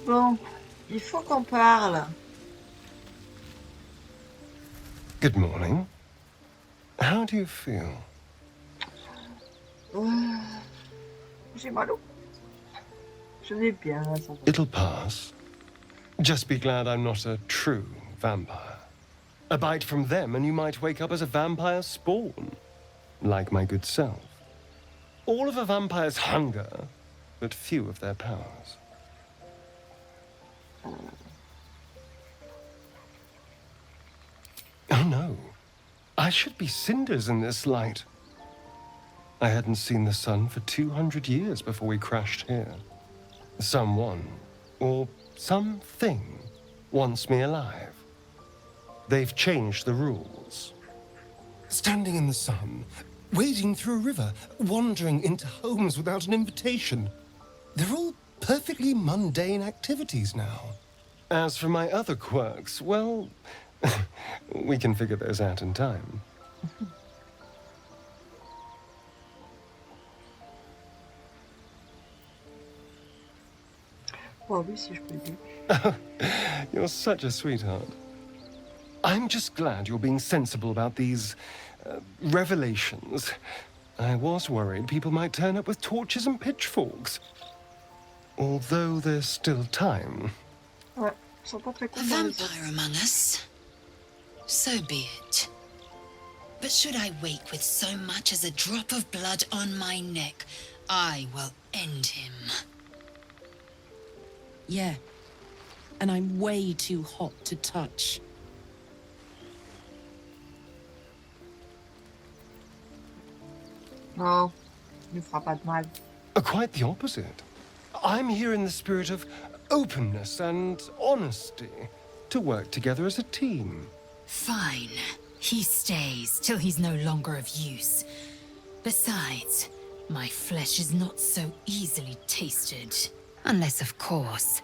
Bon, il faut qu'on parle. Good morning. How do you feel? J'ai mal au. Je vais bien, ça va. It'll pass. Just be glad I'm not a true vampire. A bite from them and you might wake up as a vampire spawn. Like my good self. All of a vampire's hunger, but few of their powers. Oh no. I should be cinders in this light. I hadn't seen the sun for 200 years before we crashed here. Someone, or something, wants me alive. They've changed the rules. Standing in the sun, wading through a river, wandering into homes without an invitation. They're all perfectly mundane activities now. As for my other quirks, well, we can figure those out in time. Oh oui, si je peux le dire. You're such a sweetheart. I'm just glad you're being sensible about these revelations. I was worried people might turn up with torches and pitchforks. Although there's still time. Ouais, ils sont pas très A contents les autres. vampire among us? So be it. But should I wake with so much as a drop of blood on my neck, I will end him. Yeah. And I'm way too hot to touch. Non, il ne fera pas de mal. Quite the opposite. I'm here in the spirit of openness and honesty to work together as a team. Fine. He stays till he's no longer of use. Besides, my flesh is not so easily tasted. Unless, of course,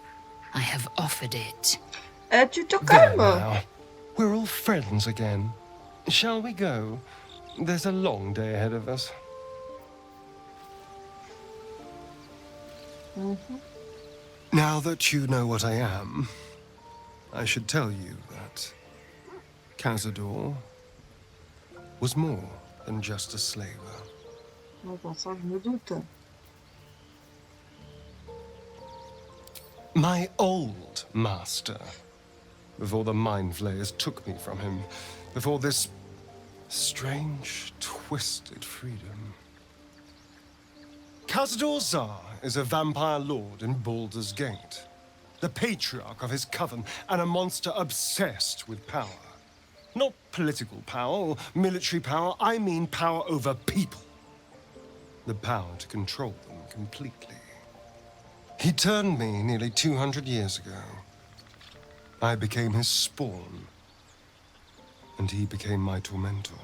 I have offered it. Tu te There calmes? now. We're all friends again. Shall we go? There's a long day ahead of us. Now that you know what I am, I should tell you that Cazador was more than just a slaver. Bon, ça, je me doute. My old master. Before the mind flayers took me from him. Before this strange, twisted freedom. Cazador Zar is a vampire lord in Baldur's Gate. The patriarch of his coven and a monster obsessed with power. Not political power or military power, I mean power over people. The power to control them completely. He turned me nearly 200 years ago. I became his spawn, and he became my tormentor.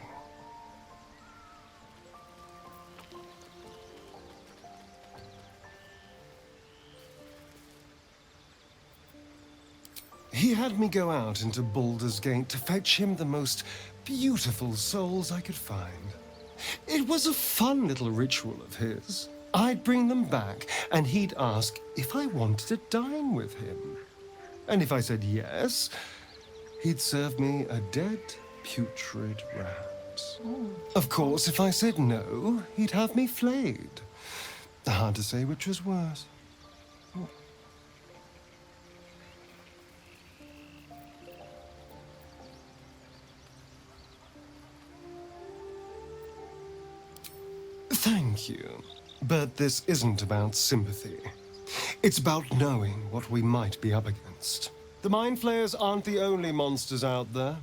He had me go out into Baldur's Gate to fetch him the most beautiful souls I could find. It was a fun little ritual of his. I'd bring them back, and he'd ask if I wanted to dine with him. And if I said yes, he'd serve me a dead, putrid rat. Of course, if I said no, he'd have me flayed. Hard to say which was worse. Thank you. But this isn't about sympathy. It's about knowing what we might be up against. The Mind Flayers aren't the only monsters out there.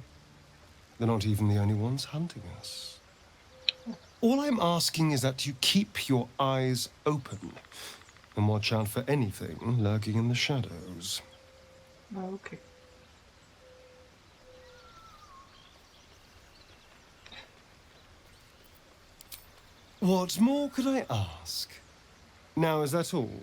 They're not even the only ones hunting us. All I'm asking is that you keep your eyes open and watch out for anything lurking in the shadows. Ok. What more could I ask? Now, is that all?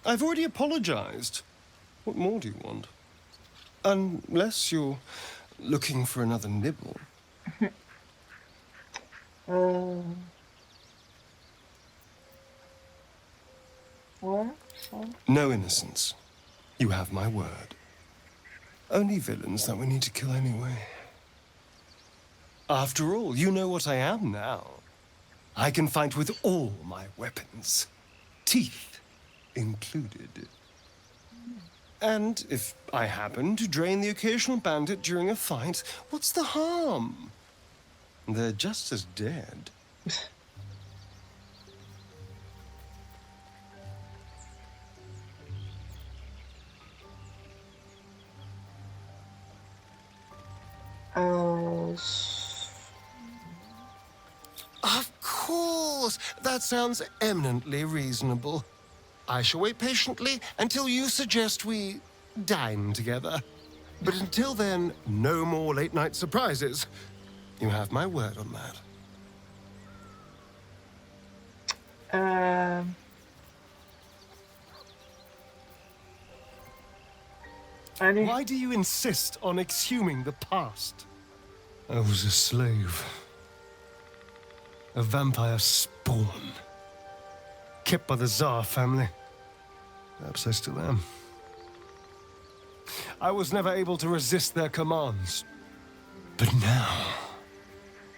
I've already apologized. What more do you want? Unless you're looking for another nibble. Ouais, ça. No innocence. You have my word. Only villains that we need to kill anyway. After all, you know what I am now. I can fight with all my weapons. Teeth included. And if I happen to drain the occasional bandit during a fight, what's the harm? They're just as dead. Of course! That sounds eminently reasonable. I shall wait patiently until you suggest we dine together. But until then, no more late-night surprises. You have my word on that. Allez. Why do you insist on exhuming the past? I was a slave. A vampire spawn. Kept by the Tsar family. Perhaps I still am. I was never able to resist their commands. But now,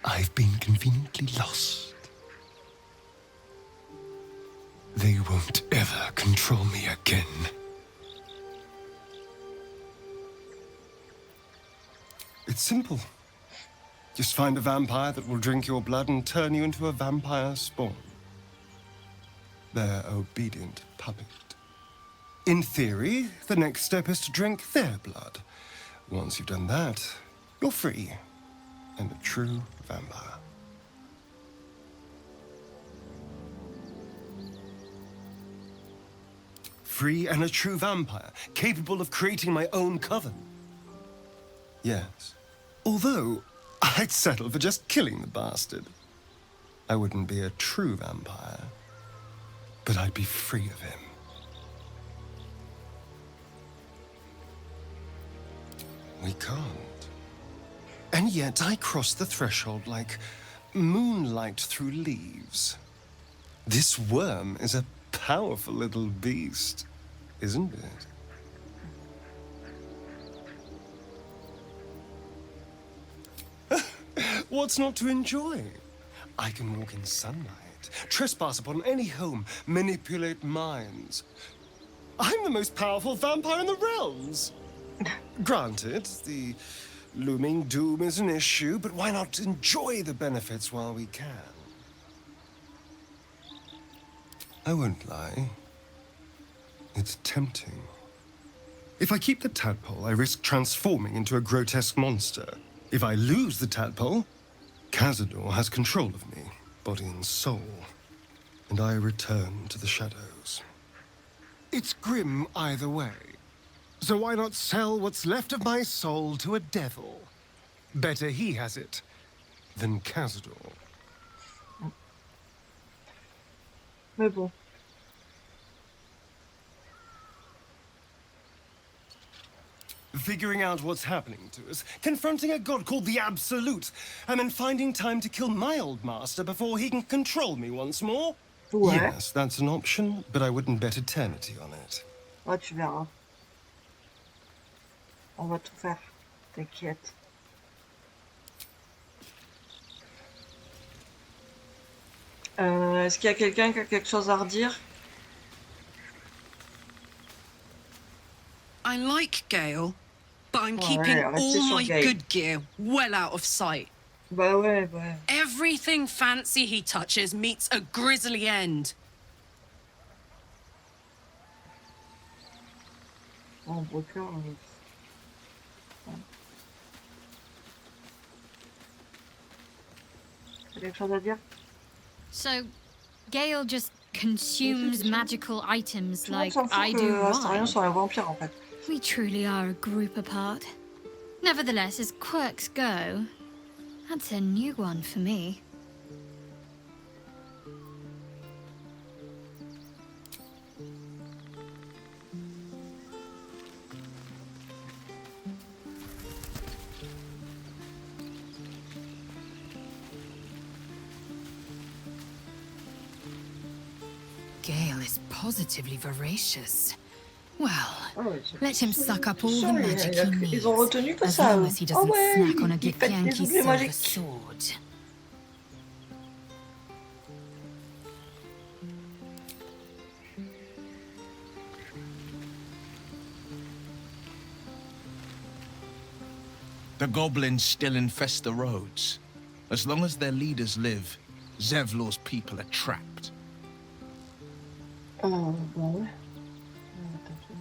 I've been conveniently lost. They won't ever control me again. It's simple. Just find a vampire that will drink your blood and turn you into a vampire spawn. Their obedient puppet. In theory, the next step is to drink their blood. Once you've done that, you're free and a true vampire. Free and a true vampire, capable of creating my own coven. Yes. Although, I'd settle for just killing the bastard. I wouldn't be a true vampire, but I'd be free of him. We can't. And yet I cross the threshold like moonlight through leaves. This worm is a powerful little beast, isn't it? What's not to enjoy? I can walk in sunlight, trespass upon any home, manipulate minds. I'm the most powerful vampire in the realms. Granted, the looming doom is an issue, but why not enjoy the benefits while we can? I won't lie. It's tempting. If I keep the tadpole, I risk transforming into a grotesque monster. If I lose the tadpole, Cazador has control of me, body and soul, and I return to the shadows. It's grim either way, so why not sell what's left of my soul to a devil? Better he has it than Cazador. Mais bon. Figuring out what's happening to us, confronting a god called the Absolute, and then finding time to kill my old master before he can control me once more? Ouais. Yes, that's an option, but I wouldn't bet eternity on it. Ouais, tu verras. On va tout faire. T'inquiète. Est-ce qu'il y a quelqu'un qui a quelque chose à redire? I like Gale, but I'm Ouais, keeping restez all sur my Gale. good gear well out of sight. Bah ouais, ouais. Everything fancy he touches meets a grisly end. Bon, Broker, ouais. T'as quelque chose à dire? So, Gale just consumes magical items Tout le monde like s'en fout I que do Astarion wine. soit un vampire, en fait. We truly are a group apart. Nevertheless, as quirks go, that's a new one for me. gale is positively voracious. Well, Ah ouais, let him suck up all the Ils magic he needs, ils ont retenu que as ça. long Eux. as he Ah doesn't ouais, snack on a ils pètent les Githyanki objets silver magiques. sword. The goblins still infest the roads. As long as their leaders live, Zevlor's people are trapped. Bah ouais. T'inquiète.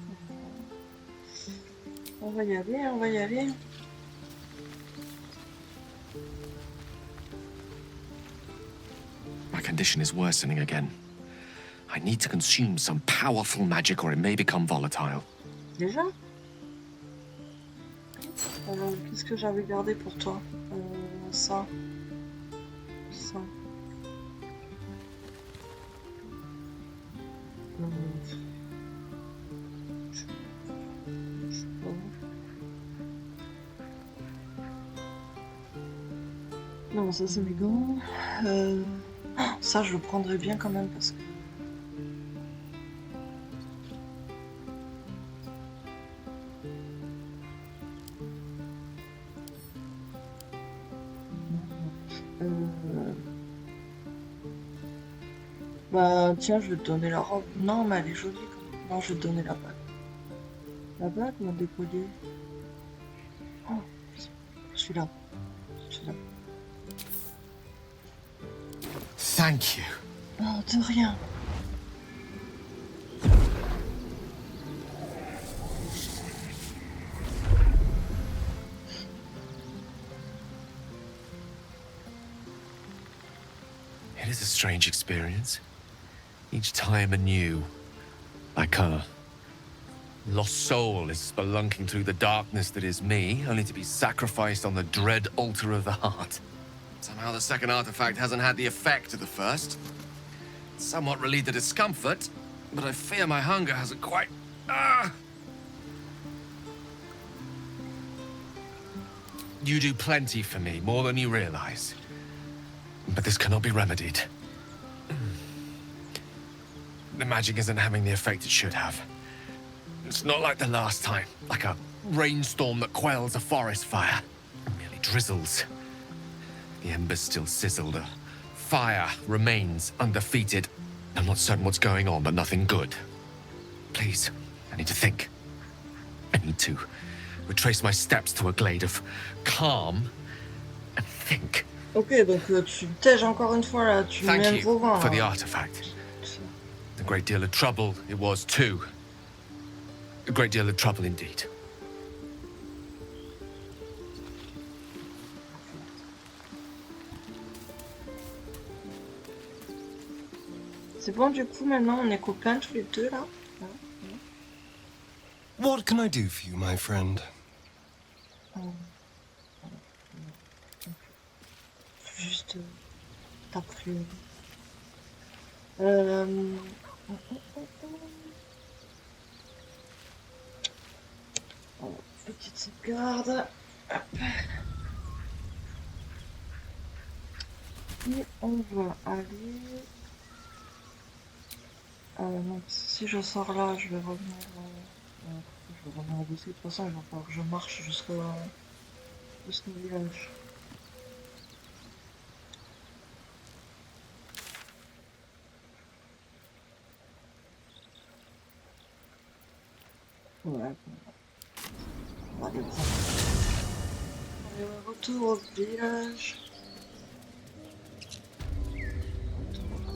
On va y aller, on va y aller. My condition is worsening again. I need to consume some powerful magic or it may become volatile. Déjà qu'est-ce que j'avais gardé pour toi ça. Ça. Je sais pas. Non, ça c'est mes gants. Ça je le prendrais bien quand même parce que... Bah tiens, je vais te donner la robe. Non, mais elle est jolie quand même. Non, je vais te donner la bague. La bague ou un décollier? Oh, celui-là. Celui-là. Thank you. Oh, de rien. It is a strange experience. Each time anew. Like a lost soul is spelunking through the darkness that is me, only to be sacrificed on the dread altar of the heart. Somehow the second artifact hasn't had the effect of the first. It's somewhat relieved the discomfort, but I fear my hunger hasn't quite... You do plenty for me, more than you realize. But this cannot be remedied. The magic isn't having the effect it should have. It's not like the last time, like a rainstorm that quells a forest fire. It merely drizzles. The embers still sizzle, the fire remains undefeated. I'm not certain what's going on, but nothing good. Please, I need to think. I need to retrace my steps to a glade of calm and think. Ok, donc tu me tèges encore une fois là, tu me mets Thank un gros you vin. for the Là. artifact. A great deal of trouble it was too. A great deal of trouble indeed. C'est bon, du coup, maintenant on est copains tous les deux là. What can I do for you, my friend? Juste ta priori. Petite sauvegarde. Hop. Et on va aller... non, si je sors là, je vais revenir... je vais revenir au dossier. De toute façon, il va falloir que je marche jusqu'au village. Ouais. On va aller prendre. Allez, retour au village.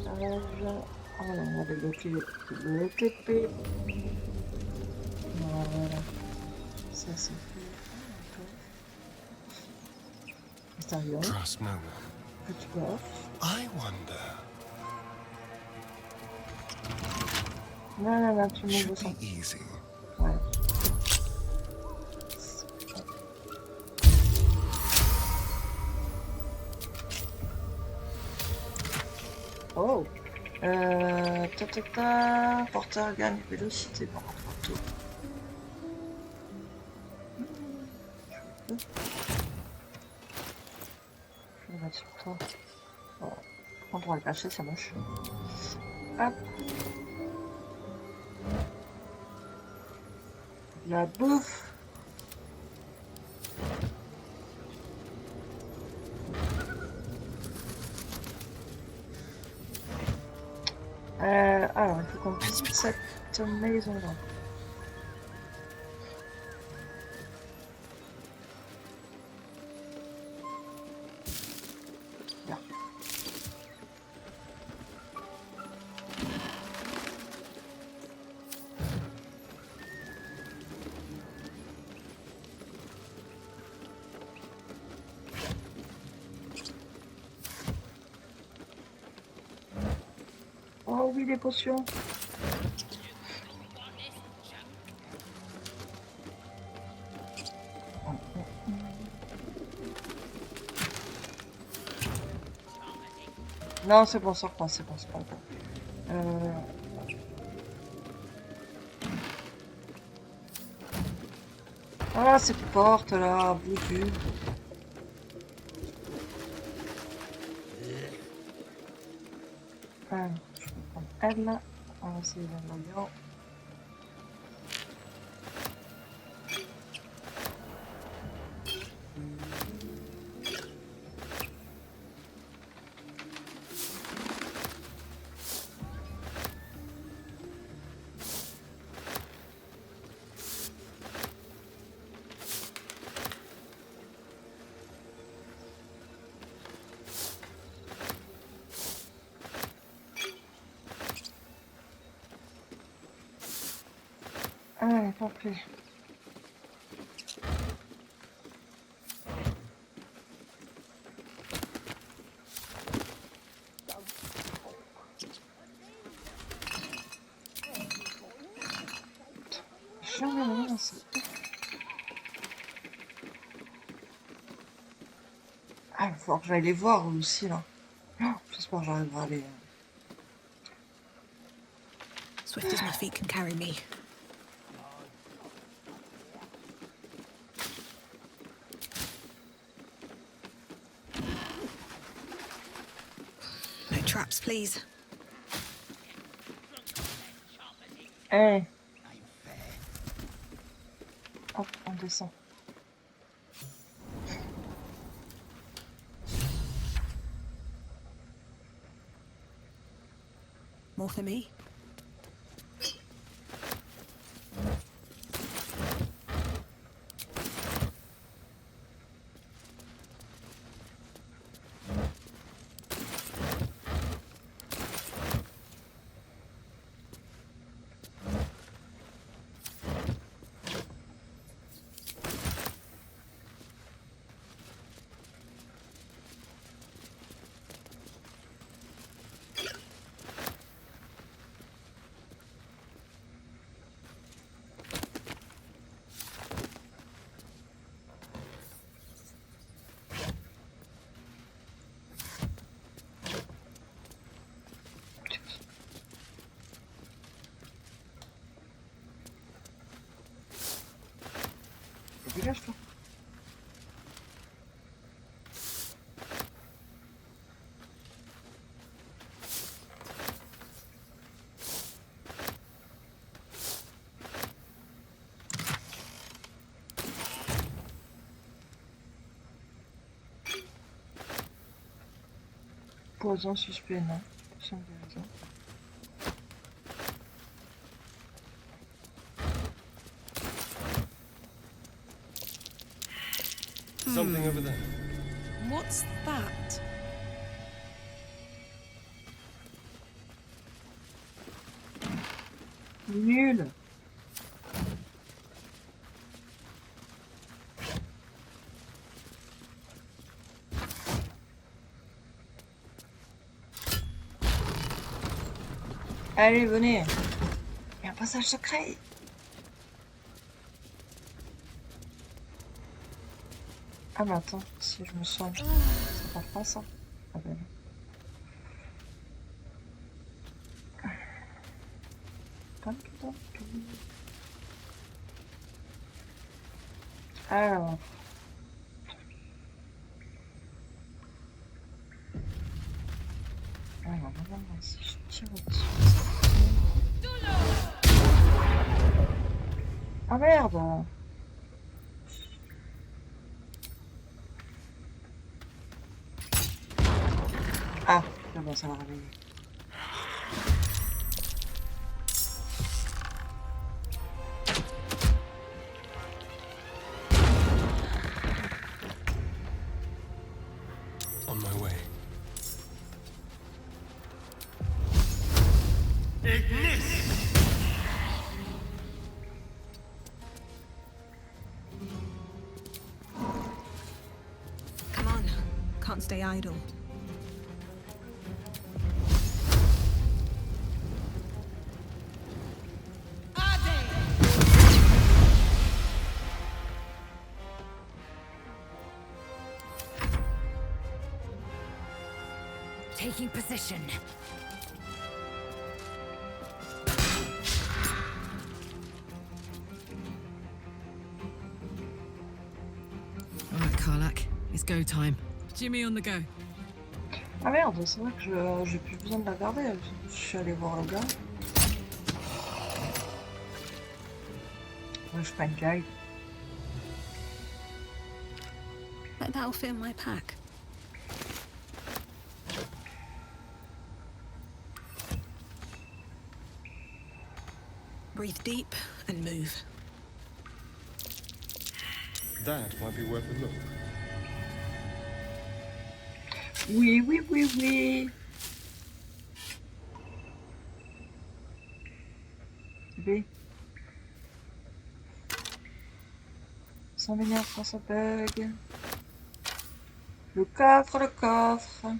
Ah non, on va débloquer le TP. Voilà. Ça c'est fait. Mystérieux. Trust no one. Petit coffre. I wonder. Non, tu m'ouvres Should ça. be easy. Ouais. Oh. Porteur gagne vélocité par rapport au tour. Je vais le mettre sur toi. Voilà. On pourra le cacher, c'est moche. Hop. La bouffe. Alors, il faut qu'on visite cette maison-là. Bien. Oh oui, les potions. Non, c'est bon, ça repasse, c'est bon, c'est pas grave. Ah, cette porte là, bougie. Alors, je vais prendre elle. On va essayer l'ingrédient. Allez, parfait. Jamais rien, c'est... Ah, il va falloir que j'aille les voir eux aussi là. Oh, j'espère que j'arriverai à les... Swift as my feet can carry me. No traps, please. Hey. Hop, on descend. More for me? Dégage toi. Poison suspect, non. Potion de guérison. Something over there. What's that? Nul. Allez, venez. Il y a un passage secret. Ah mais attends, si je me soigne, ça part pas ça. Ah ben non. Alors. Alors, normalement, si je tire au-dessus. Ah merde! Ah, c'est bon, ça va réveiller. On my way. Come on. Can't stay idle. Taking position. All right, Karlak. It's go time. Jimmy on the go. Ah merde, c'est vrai que j'ai plus besoin de la garder. Je suis allée voir le gars. Ouais, je prends une guide. Bet that'll fit in my pack. Breathe deep and move. That might be worth a look. Oui, oui, oui, oui. B. Ça m'énerve quand ça bug. Le coffre, le coffre.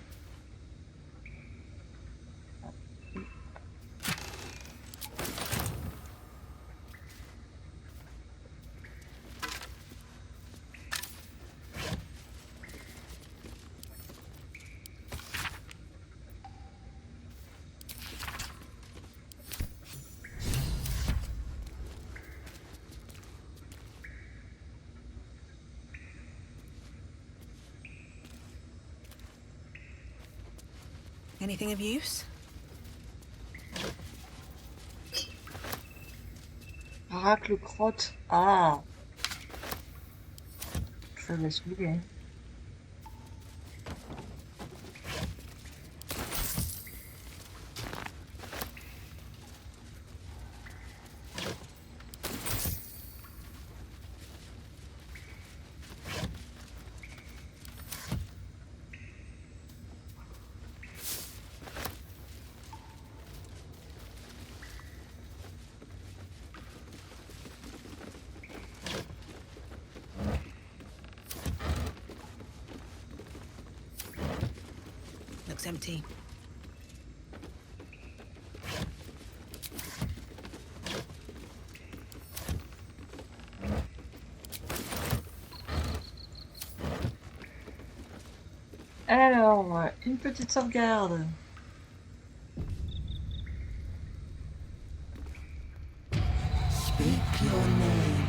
Anything of use? Racle crotte. Ah. Je laisse oublier. Looks empty. Alors, une petite sauvegarde. Speak your name.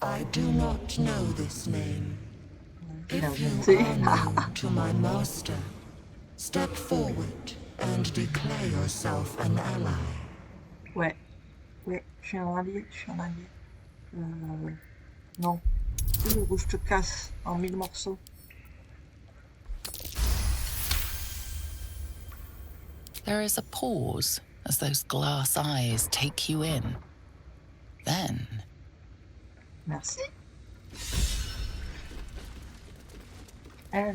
I do not know this name. If you are known to my master, step forward and declare yourself an ally. Ouais. Ouais, je suis un allié, Non. Ou je te casse en 1000 morceaux. There is a pause as those glass eyes take you in. Then... Merci. Alors.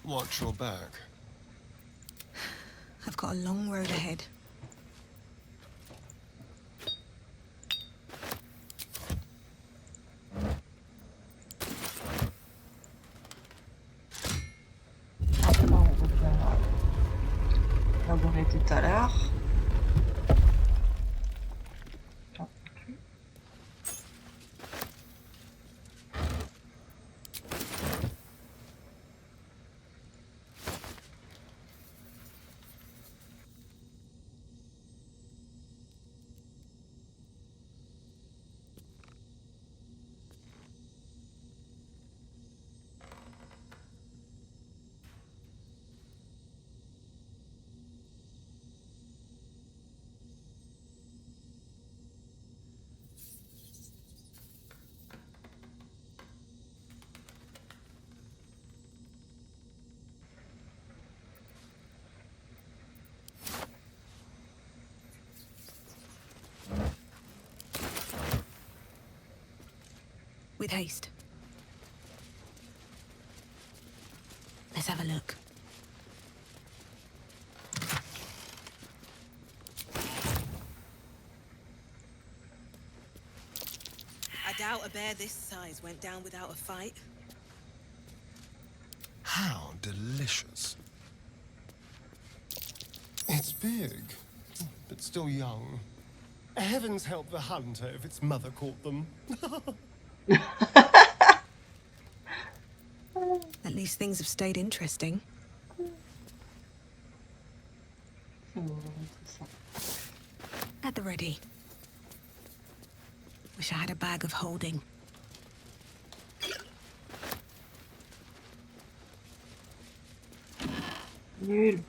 Watch your back. I've got a long road ahead. Maintenant, on revient là où on était tout à l'heure. With haste. Let's have a look. I doubt a bear this size went down without a fight. How delicious. It's big, but still young. Heavens help the hunter if its mother caught them. At least things have stayed interesting. At the ready. Wish I had a bag of holding. Nul.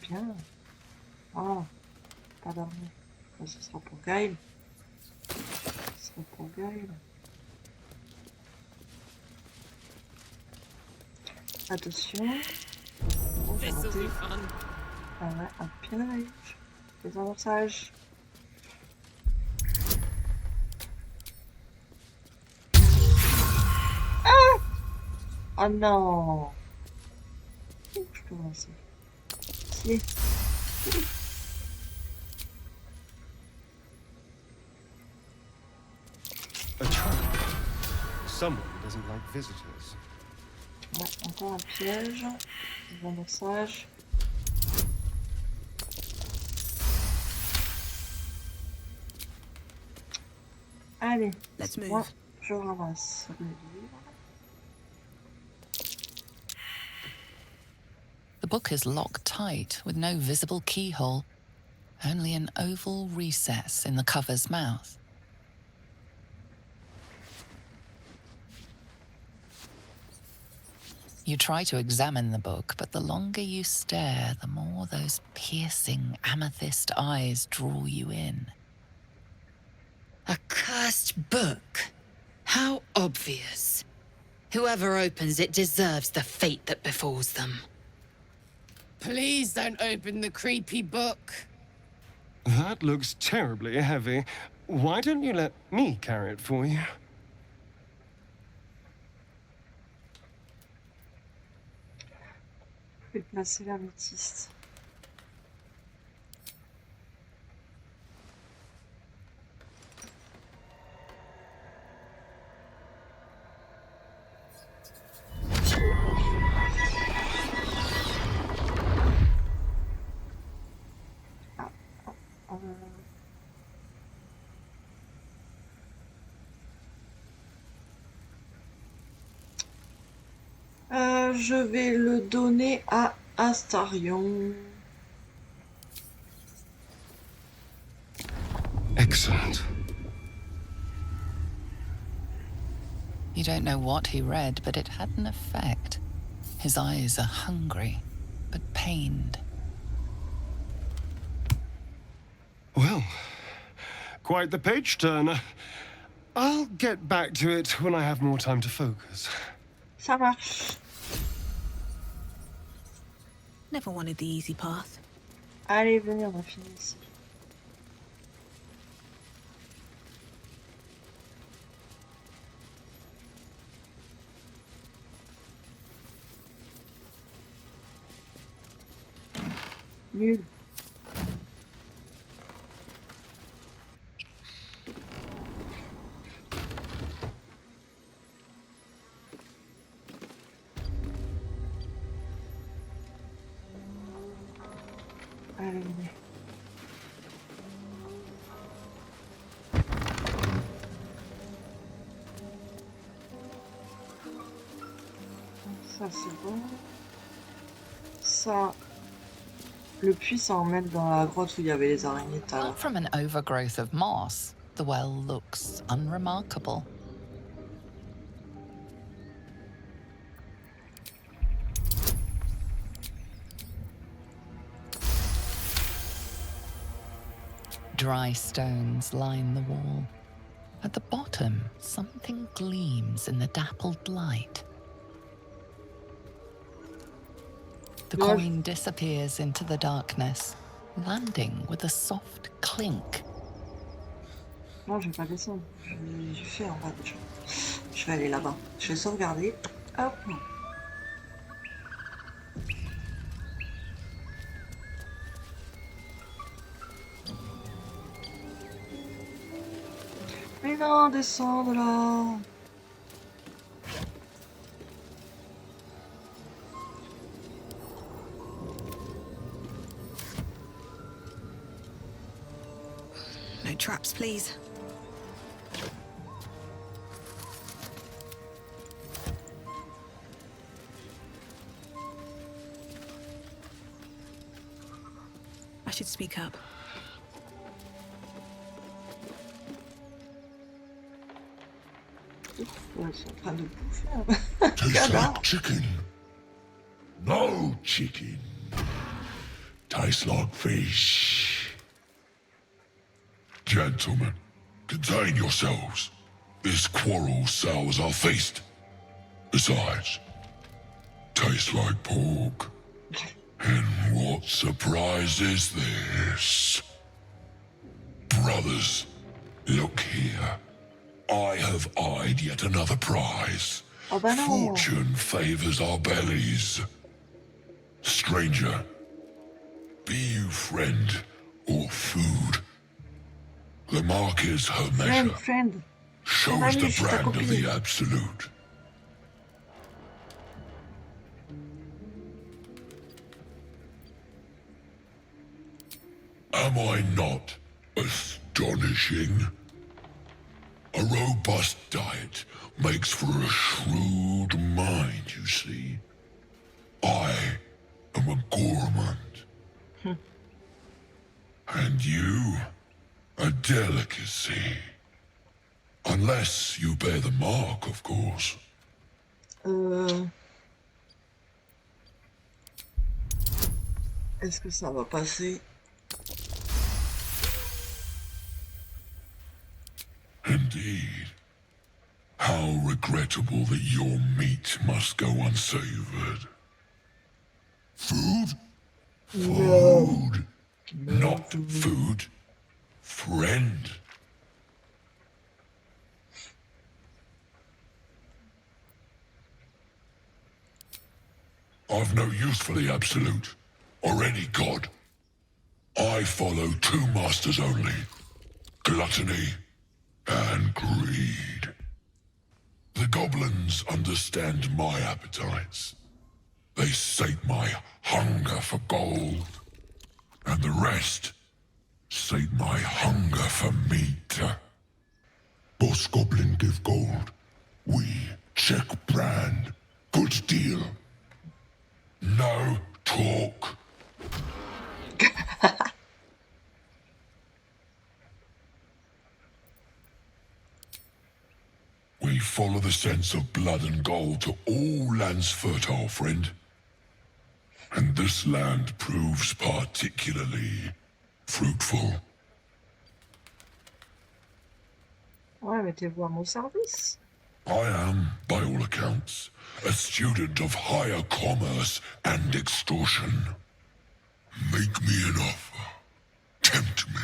Bien. Ah, pas d'armée. Ce sera pour Gaël. Ce sera pour Gaël. Attention. Oh, j'ai raté. Ah ouais, un piège. Des avantages. Ah! Oh non! Je peux avancer. Si. A trap. Someone doesn't like visitors. Ouais, encore un piège. Des avantages. Allez, Let's move. moi, je ramasse le livre. The book is locked tight with no visible keyhole, only an oval recess in the cover's mouth. You try to examine the book, but the longer you stare, the more those piercing amethyst eyes draw you in. A cursed book? How obvious. Whoever opens it deserves the fate that befalls them. Please don't open the creepy book. That looks terribly heavy. Why don't you let me carry it for you? Je vais placer l'améthyste. Je vais le donner à Astarion. Excellent. You don't know what he read, but it had an effect. His eyes are hungry, but pained. Well, quite the page turner. I'll get back to it when I have more time to focus. Ça marche. Never wanted the easy path. Allez, venez, on va finir ici. Nul. Allez. Ça c'est bon. Ça, le puits, ça emmène dans la grotte où il y avait les araignées tout à l'heure. Apart from an overgrowth of moss, the well looks unremarkable. Dry stones line the wall. At the bottom, something gleams in the dappled light. The coin disappears into the darkness, landing with a soft clink. Non, je vais pas descendre. J'ai fait en bas déjà. Je vais aller là-bas. Je vais sauvegarder. Hop. Mais non, descends de là. No traps, please. I should speak up. Ouais, ils sont en train de bouffer. Tastes like chicken. No chicken. Tastes like fish. Gentlemen, contain yourselves. This quarrel sours our feast. Besides, tastes like pork. And what surprise is this? Brothers, look here. I have eyed yet another prize. Oh, bah non. Fortune favors our bellies. Stranger, be you friend or food. The mark is her measure. Friend. Shows the brand of the absolute. Am I not astonishing? A robust diet makes for a shrewd mind, you see. I am a gourmand. And you, a delicacy. Unless you bear the mark, of course. Est-ce que ça va passer? Indeed. How regrettable that your meat must go unsavored. Food? Food. Not food. Friend. I've no use for the absolute, or any god. I follow two masters only. Gluttony and greed. The goblins understand my appetites. They sate my hunger for gold. And the rest sate my hunger for meat. Boss Goblin give gold. We check brand. Good deal. No talk. We follow the sense of blood and gold to all lands fertile, friend. And this land proves particularly fruitful. Ouais, mettez-vous à mon service. I am, by all accounts, a student of higher commerce and extortion. Make me an offer. Tempt me.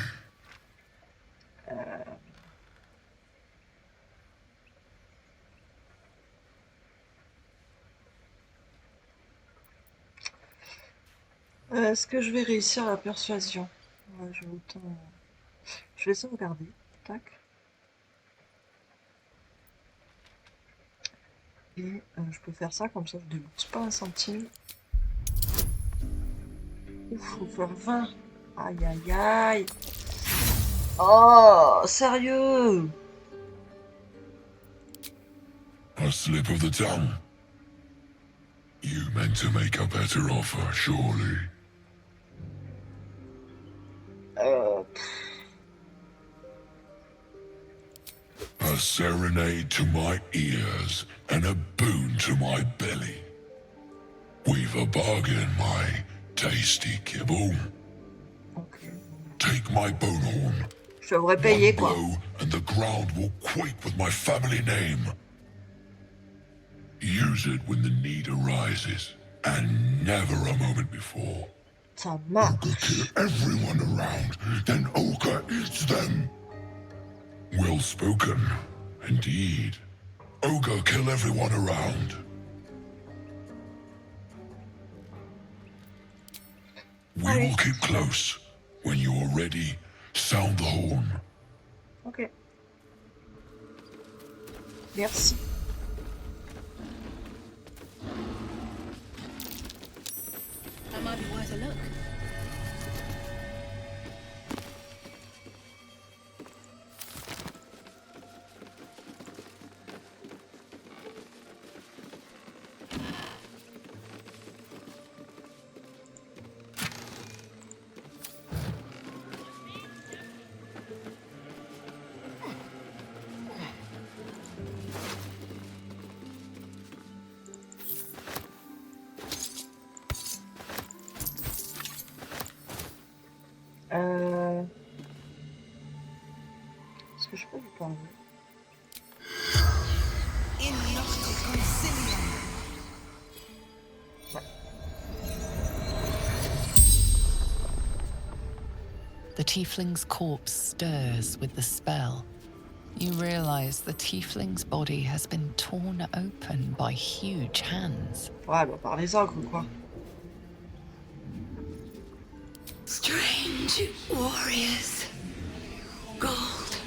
Est-ce que je vais réussir la persuasion? Ouais, je vais autant... Je vais sauvegarder. Tac. Et je peux faire ça, comme ça je débourse pas un centime. Ouf, faut faire 20. Aïe aïe aïe. Oh, sérieux? A slip of the tongue. You meant to make a better offer, surely. A serenade to my ears and a boon to my belly. We've a bargain, my tasty kibble. Okay. Take my bone horn. Je devrais payer, quoi. One blow and the ground will quake with my family name. Use it when the need arises, and never a moment before. Ça marche. Ogre kill everyone around, then Ogre eats them. Well spoken, indeed. Ogre kill everyone around. We will keep close. When you are ready, sound the horn. Ok. Merci. That might be worth a look. Est-ce que je peux lui parler? The tiefling's corpse stirs with the spell. You realize the tiefling's body has been torn open by huge hands. Ouais, bah par les ogres, quoi. Strange warriors. Gold.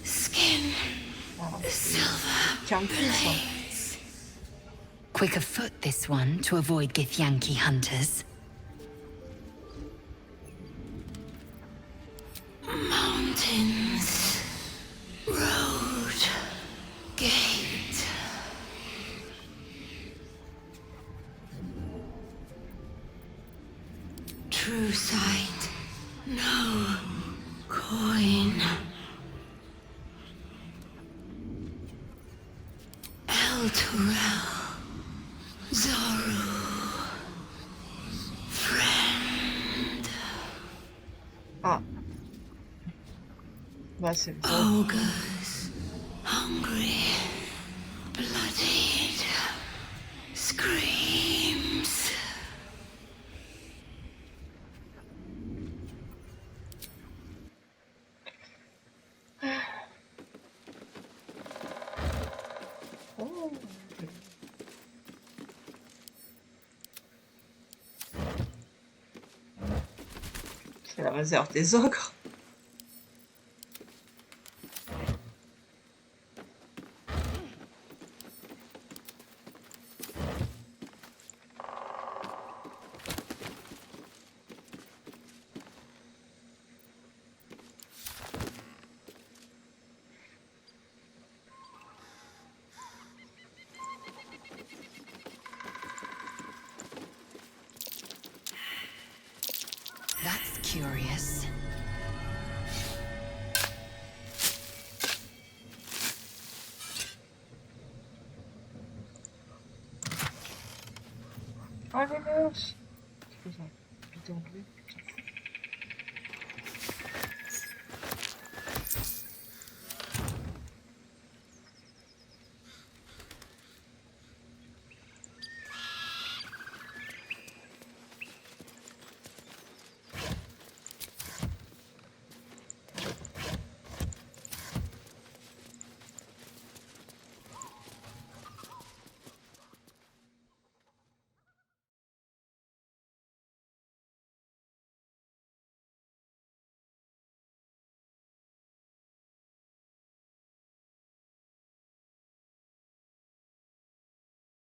Skin. Silver. Blades. Quick of foot, this one, to avoid Githyanki hunters. Mountains. Road. Gate. True sight. No coin. El Turel. Zoru. Friend. Ah. Bah c'est le Ogres. Hungry. Bloodied. Screams. Oh. C'est la réserve des ogres. That's curious. Oh les moches! C'est quoi ça? Putain de